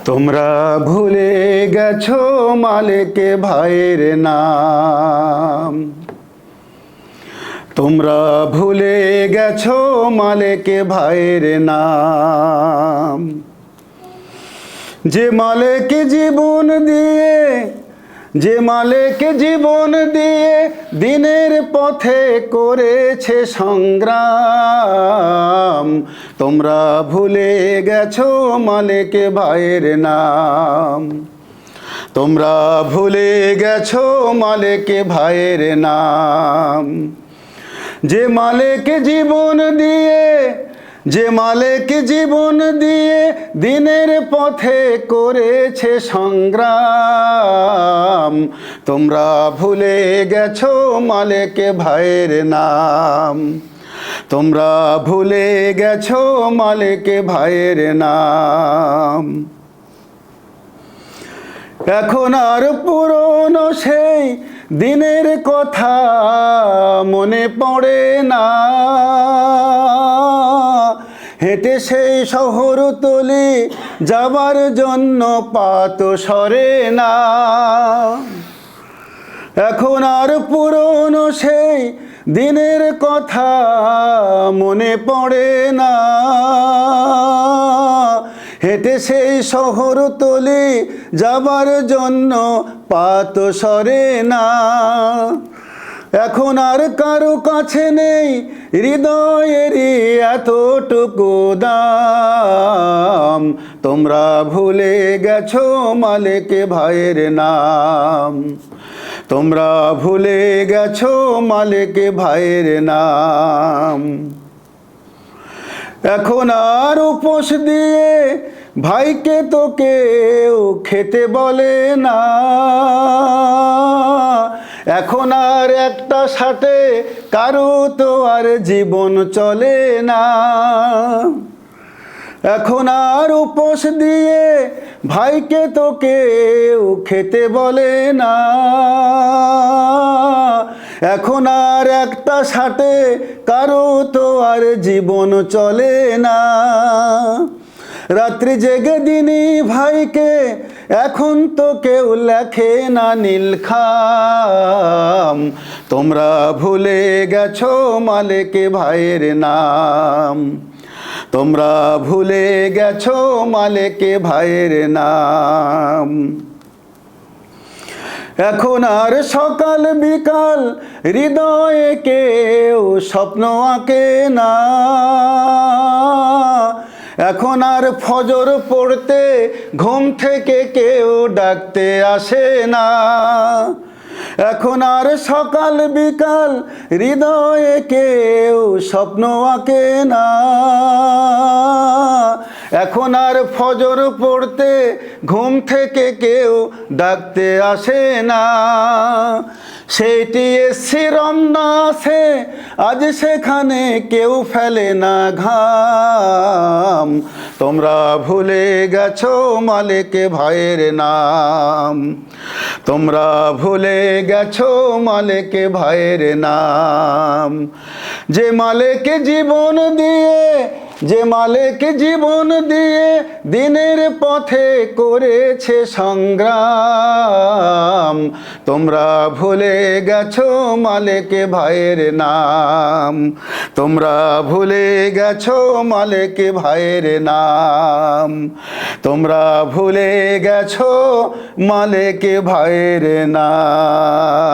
তোমরা ভুলে গেছো মালিক ভাইয়ের নাম। তোমরা ভুলে গেছো মালিক ভাইয়ের নাম। যে মালিক জীবন দিয়ে, যে মালিক জীবন দিয়ে দিনের পথে করেছে সংগ্রাম। তোমরা ভুলে গেছো মালিক ভাইয়ের নাম। তোমরা ভুলে গেছো মালিক ভাইয়ের নাম। যে মালিক জীবন দিয়ে, যে মালিক জীবন দিয়ে দিনের পথে করেছে সংগ্রাম। তোমরা ভুলে গেছো মালিক ভাইয়ের নাম। তোমরা ভুলে গেছো মালিক ভাইয়ের নাম। এখন আর পুরনো সেই দিনের কথা মনে পড়ে না। হেঁটে সেই শহরতলি যাবার জন্য পা তো সরে না। এখন আর পুরনো সেই দিনের কথা মনে পড়ে না। হেঁটে সেই শহরতলি যাবার জন্য পা তো সরে না। এখন আর কারো কাছে নেই হৃদয়েরই এতটুকু দাম। তোমরা ভুলে গেছো মালিক ভাইয়ের নাম। তোমরা ভুলে গেছো মালিক ভাইয়ের নাম। এখন আর উপোস দিয়ে ভাইকে তো কেউ খেতে বলে না। এখন আর একটা সাথে কারো তো আর জীবন চলে না। এখন আর উপোস দিয়ে ভাইকে তো কেউ খেতে বলে না। এখন আর একটা সাথে কারো তো আর জীবন চলে না। রাত্রি জেগে দিনই ভাইকে এখন তো কেউ লেখে না নীল খাম। তোমরা ভুলে গেছো মালিক ভাইয়ের নাম। তোমরা ভুলে গেছো মালিক ভাইয়ের নাম। এখন আর সকাল বিকাল হৃদয়ে কেউ স্বপ্ন আঁকে না। এখন আর ফজর পড়তে ঘুম থেকে কেউ ডাকতে আসে না। এখন আর সকাল বিকাল হৃদয়ে কেউ স্বপ্ন আঁকে না। এখন আর ফজর পড়তে ঘুম থেকে কেউ ডাকতে আসে না। সেইটি এসছি রমনাসে আজ সেখানে কেউ ফেলে না ঘাম। তোমরা ভুলে গেছো মালিক ভাইয়ের নাম। তোমরা ভুলে গেছো মালিক ভাইয়ের নাম। যে মালিক জীবন দিয়ে, যে মালিক জীবন দিয়ে দিনের পথে করেছে সংগ্রাম। তোমরা ভুলে গেছো মালিক ভাইয়ের নাম। তোমরা ভুলে গেছো মালিক ভাইয়ের নাম। তোমরা ভুলে গেছো মালিক ভাইয়ের নাম।